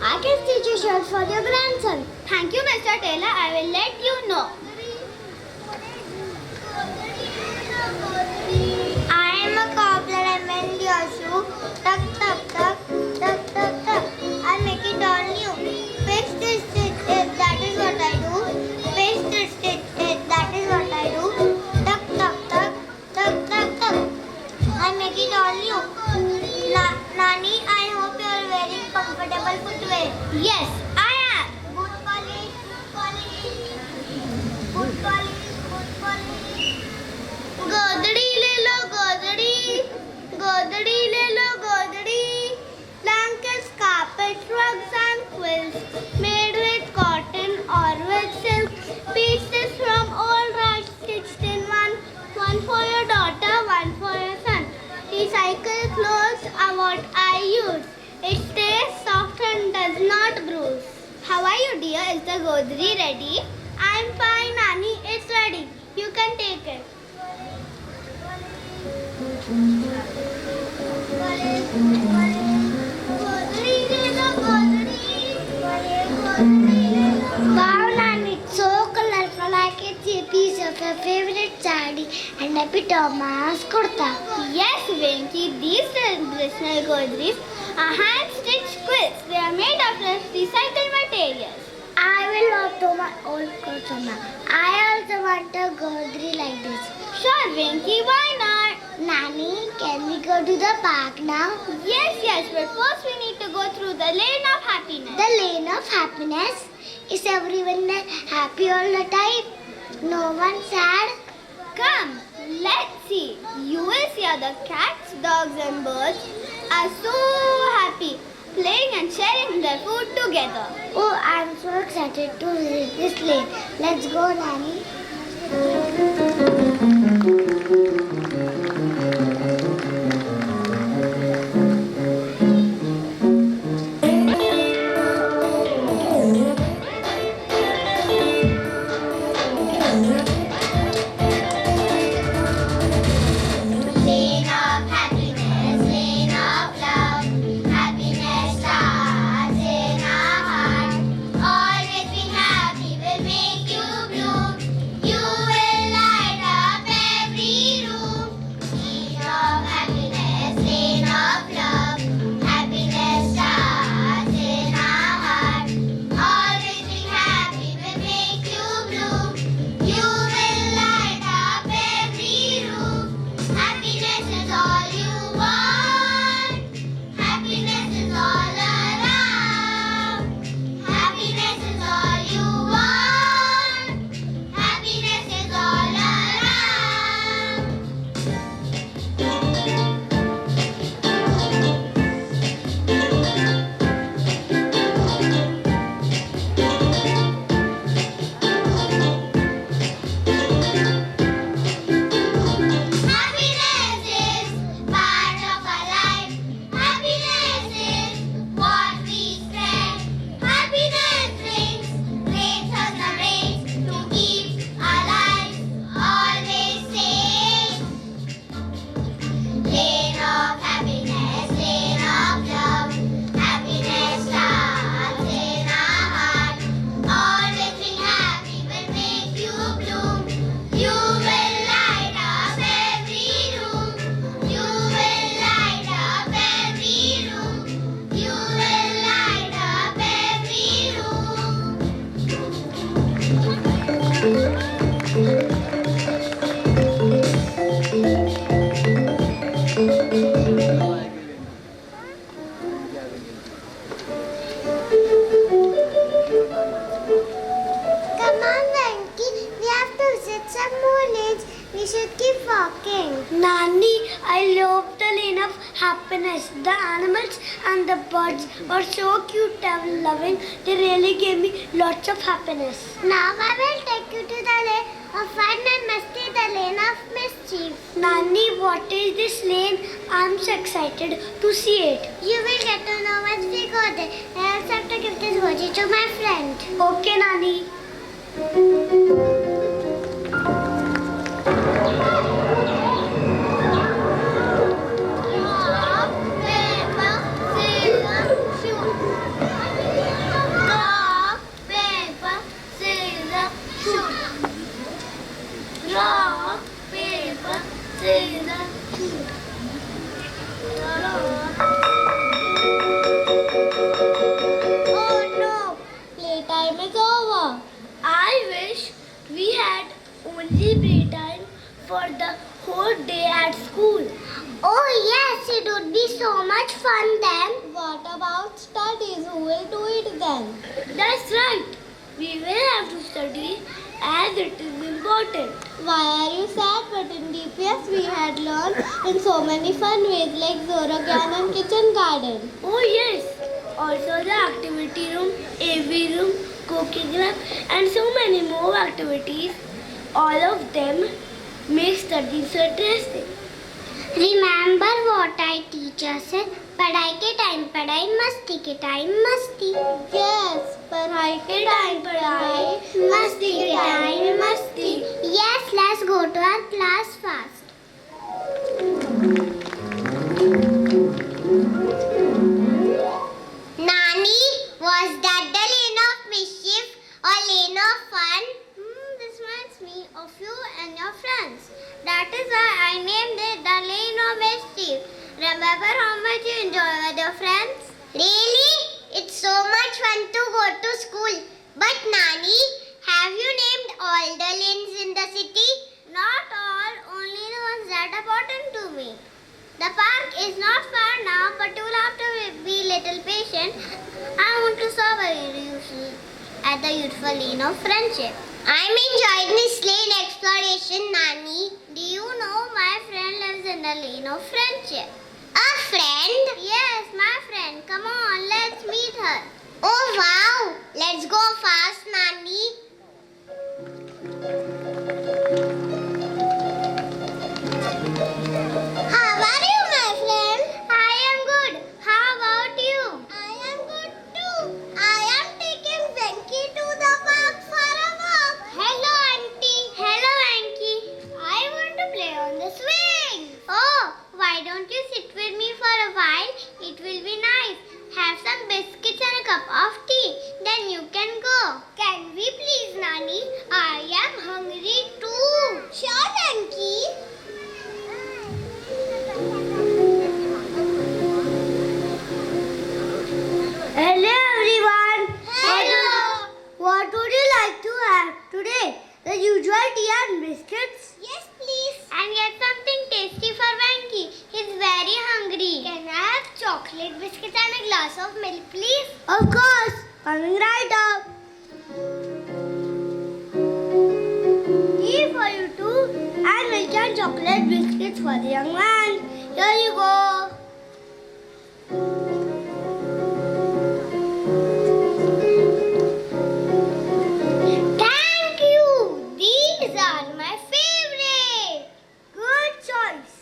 I can stitch a shirt for your grandson. Thank you, Mr. Taylor. I will let you know. I am a cobbler and mend your shoe. Tuck, tuck, tuck, tuck, tuck, tuck. I'll make it all new. Fix this stitch, that is what I do. Fix this stitch, that is what I do. Tuck, tuck, tuck, tuck, tuck, tuck. I'll make it all new. Nani, I hope you are wearing comfortable footwear. Yes, I am. Boot polish, boot polish, boot polish. Godri le lo godri. Godri le lo godri. Blankets, carpets, rugs and quilts made with cotton or with silk. Pieces from old rags stitched in one for your daughter, one for your son. Recycled clothes are what I use. It stays soft and does not bruise. How are you, dear? Is the godri ready? I'm fine, Nani. It's ready. You can take it. Wow, Nani, it's so colorful. I can see a piece of your favorite saree and a bit of my kurta. Yes, Venki, these traditional godris are hand-stitched quilts. They are made of recycled materials. I will not do my old kurta now. I also want a godri like this. Sure, Venki, why not? Nani, can we go to the park now? Yes, but first we need to go through the lane of happiness. The lane of happiness. Is everyone happy all the time? No one sad? Come, let's see. You will see how the cats, dogs and birds are so happy, playing and sharing their food together. Oh, I'm so excited to visit this lane. Let's go, Nani. Lane of happiness, lane of love. Happiness starts in our heart. Always being happy will make you bloom. You will light up every I love the lane of happiness. The animals and the birds were so cute and loving. They really gave me lots of happiness. Now I will take you to the lane of fun and musty, the lane of mischief. Nani, what is this lane? I am so excited to see it. You will get to know once we go there. I also have to give this watch to my friend. Okay, Nani. Rock, paper, scissors, shoot. Oh no, playtime is over. I wish we had only playtime for the whole day at school. Oh yes, it would be so much fun then. What about studies? Who will do it then? That's right. We will have to study as it is important. Why are you sad? But in DPS we had learned in so many fun ways like Zorogyan and kitchen garden. Oh yes. Also the activity room, AV room, cooking club and so many more activities. All of them make studies so interesting. Remember what our teacher said? पढ़ाई के time पढ़ाई, मस्ती के time मस्ती. Yes, पढ़ाई के time पढ़ाई, मस्ती के टाइम मस्ती. Yes, let's go to our class fast. Nani, was that the lane of mischief or lane of fun? This reminds me of you and your friends. That is why I named it the Lane of Mischief. Remember how much you enjoy with your friends? Really? It's so much fun to go to school. But Nani, have you named all the lanes in the city? Not all, only the ones that are important to me. The park is not far now, but you will have to be little patient. I want to serve you at the youthful lane of friendship. I'm enjoying this lane exploration, Nani. Do you know my friend lives in the lane of friendship? A friend? Yes, my friend. Come on, let's meet her. Oh wow! Let's go fast, Nani. How are you, my friend? I am good. How about you? I am good too. I am taking Venki to the park for a walk. Hello, Auntie. Hello, Anki. I want to play on the swing. Oh, why don't you sit with me for a while? It will be nice. Have some biscuits and a cup of tea. Then you can go. Can we please, Nani? I am hungry too. Sure, Venki. Hello everyone. Hello. What would you like to have today? The usual tea and biscuits? Yes, please. And get something tasty for Venki. He's very hungry. Can I have chocolate biscuits and a glass of milk, please? Of course. Coming right up. Tea for you too. And milk and chocolate biscuits for the young man. Here you go. Thank you. These are my favorite. Good choice.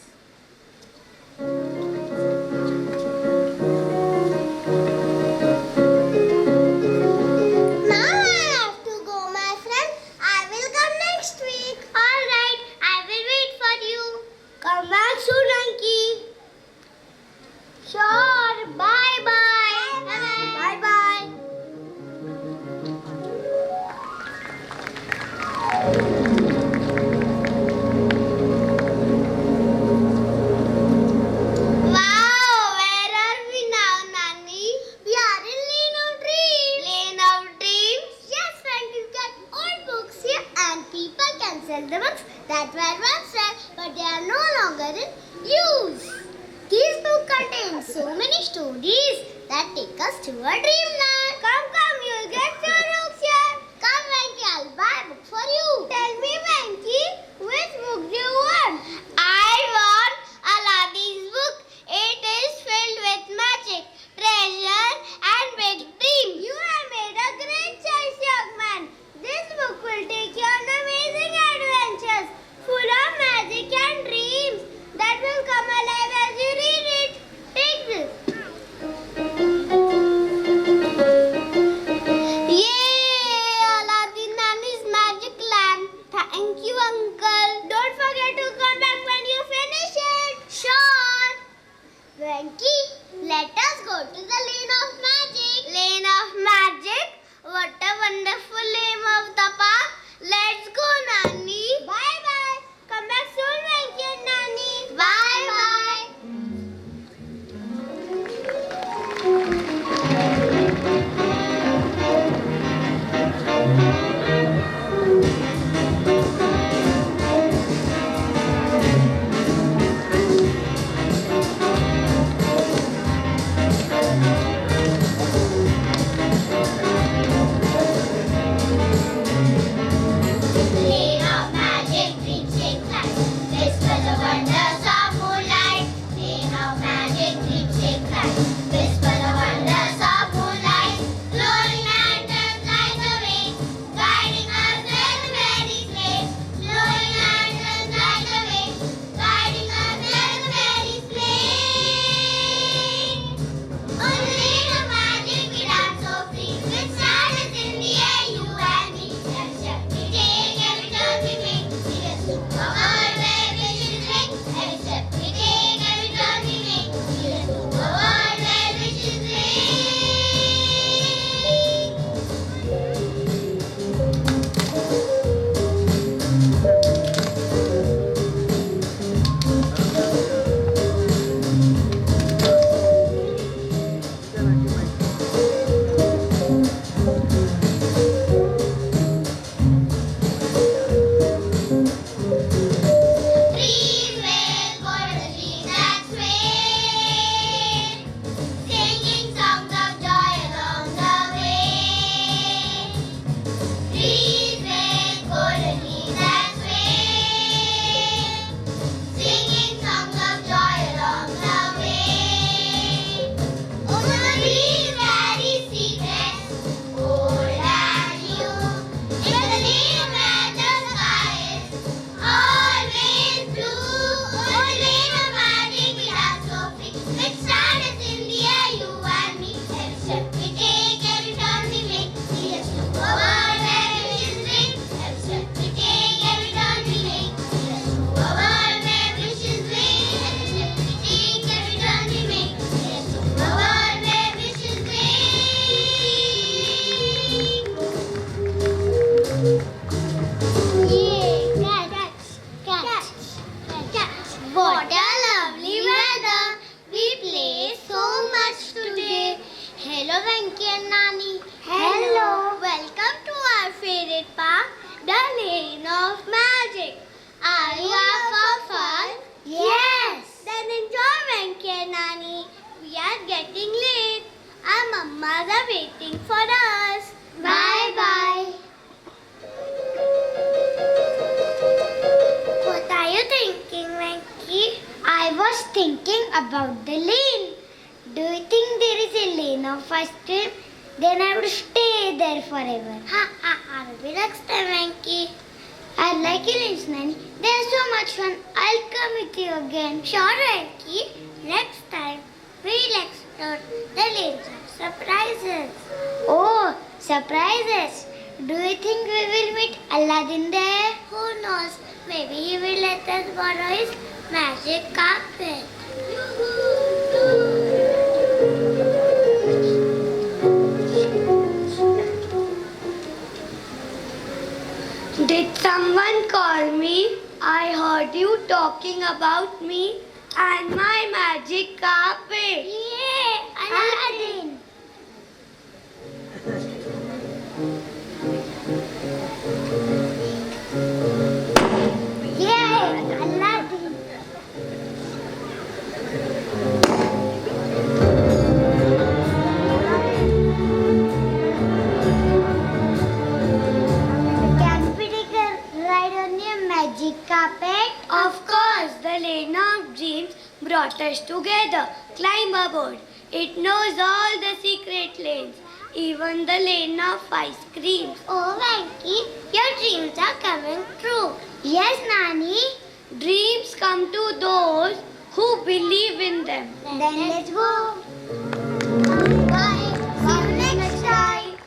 Now I have to go, my friend. I will come next week. All right, I will wait for you. Come back soon, Anki. Sure. Bye-bye. Bye bye. Wow, where are we now, Nani? We are in Lane of Dreams. Lane of Dreams? Yes, friend, you get old books here and people can sell the books that were once read but they are no longer in use. These books contain so many stories that take us to a dreamland. Come, you'll get your books here. Come, Venki, I'll buy a book for you. Tell me, Venki, which book do you want? I want a Venky, let us go to the lane of magic. Lane of magic? What a wonderful name of the park. Let's go, Nani. Bye bye. Come back soon, Venky and Nani. Bye bye. Lane of magic, dream shake light. Whisper the wonders of moonlight. Lane of magic, dream shake light. Whisper the wonders of moonlight. Glowing lanterns light the way, guiding us where the fairies play. Glowing lanterns light the way, guiding us where the fairies play. On the lane of magic, we dance so free. With stars in the air, you and me. Every step we take, every turn we make. See us to a world where wishes ring. Every step we take, every turn we make. See us to a world where wishes ring. Trees wave, golden leaves that sway, singing songs of joy along the way. Trees wave, golden leaves that sway, singing songs of joy along the way. Over the trees carry secrets, old and new. In the lane where the sky is always blue. On the lane of magic we dance so free. With stars in the air, you and me. Every step we take, every turn we make. See us to a world where wishes ring. Every step we take, every turn we make. See us to a world where wishes ring. Every step we take, every turn we make. See us to a world where wishes ring. Catch. What a lovely weather. We play so much today. Hello, Venky and Nani. Hello. Welcome to our favorite park, the Lane of Magic. Are you up for fun? Yes. Then enjoy, Venky and Nani. We are getting late. Our mammas are waiting for us. Bye bye. What are you thinking, Venky? I was thinking about the lane. Do you think there is a lane of ice cream? Then I would stay there forever. I'll be next time, Venky. I like lanes, Nani. They are so much fun. I'll come with you again. Sure, Venky. Next time, we'll explore the lanes of surprises. Oh, surprises. Do you think we will meet Aladdin there? Who knows? Maybe he will let us borrow his magic carpet. Did someone call me? I heard you talking about me and my magic carpet. Yeah, Aladdin. Yeah, Aladdin. Can we take a ride on your magic carpet? Of course, the Lane of Dreams brought us together. Climb aboard. It knows all the secret lanes, even the lane of ice creams. Oh, Venky, your dreams are coming true. Yes, Nani. Dreams come to those who believe in them. Then let's go. Bye. See you next time.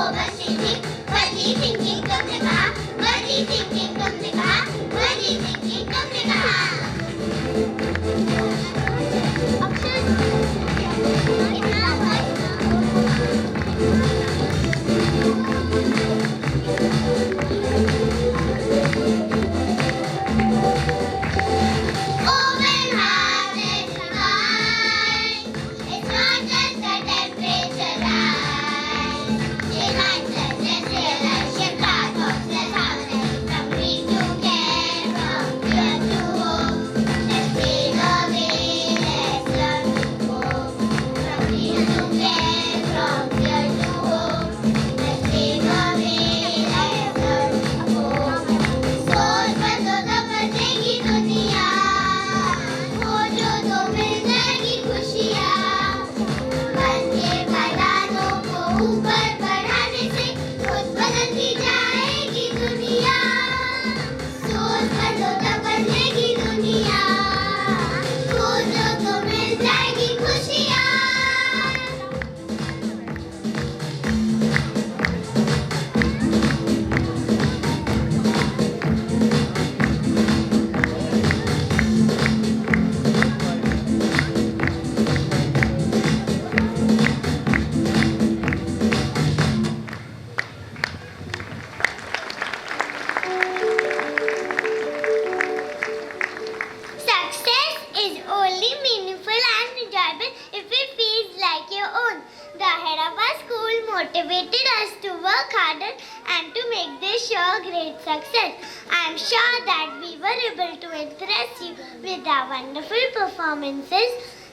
overthinking, overthinking तुमने कहा, overthinking तुमने कहा, overthinking तुमने कहा. अक्षर इतना Open heart and mind. It's not just the temperature rise. She likes us, let's realize she got us. Let's have a from green to care, from fear to hope. Let's fade away, let's learn to cope. From green to care, from fear to hope. Let's fade away, let's learn to cope. सोच बदलो तो बदलेगी दुनिया. खोजो तो मिल जाएगी खुशियाँ. बन के मैदानों को ऊपर बढ़ाने से खुद बदलती जाएगी दुनिया. सोच बदलो तो बदलेगी दुनिया. खोजो तो मिल जाएगी खुशियाँ. Success is only meaningful and enjoyable if it feels like your own. The head of our school motivated us to work harder and to make this show a great success. I am sure that we were able to impress you with our wonderful performances.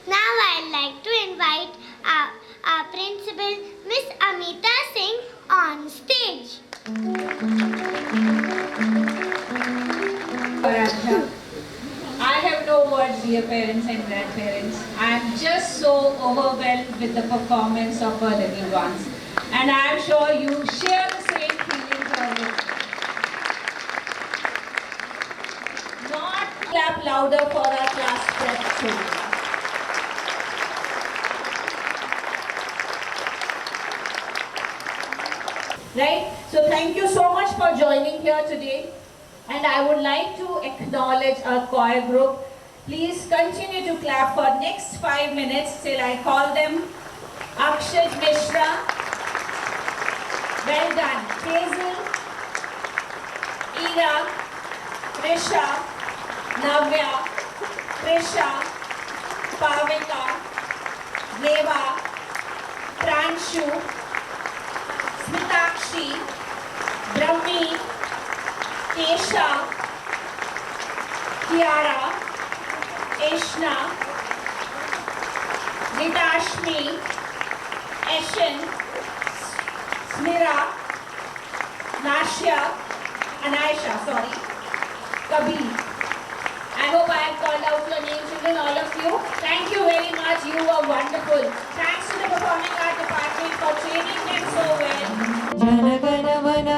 Now I'd like to invite our principal, Miss Amita Singh, on stage. Aradhya. I have no words, dear parents and grandparents. I am just so overwhelmed with the performance of our little ones. And I am sure you share the same feelings of it. Not clap louder for our class prep children. Right? So thank you so much for joining here today. And I would like to acknowledge our choir group. Please continue to clap for next 5 minutes till I call them. Akshat Mishra. Well done. Hazel, Ira, Krisha, Navya, Trisha, Pavika, Neva, Pranshu, Smitakshi, Brahmi, Kesha, Kiara, Ishna, Nitashmi, Eshin, Smira, Nashya, Anaisha, Kabir. I hope I have called out your name, children, all of you. Thank you very much. You were wonderful. Thanks to the Performing Art Department for training them so well. Jana Gana Mana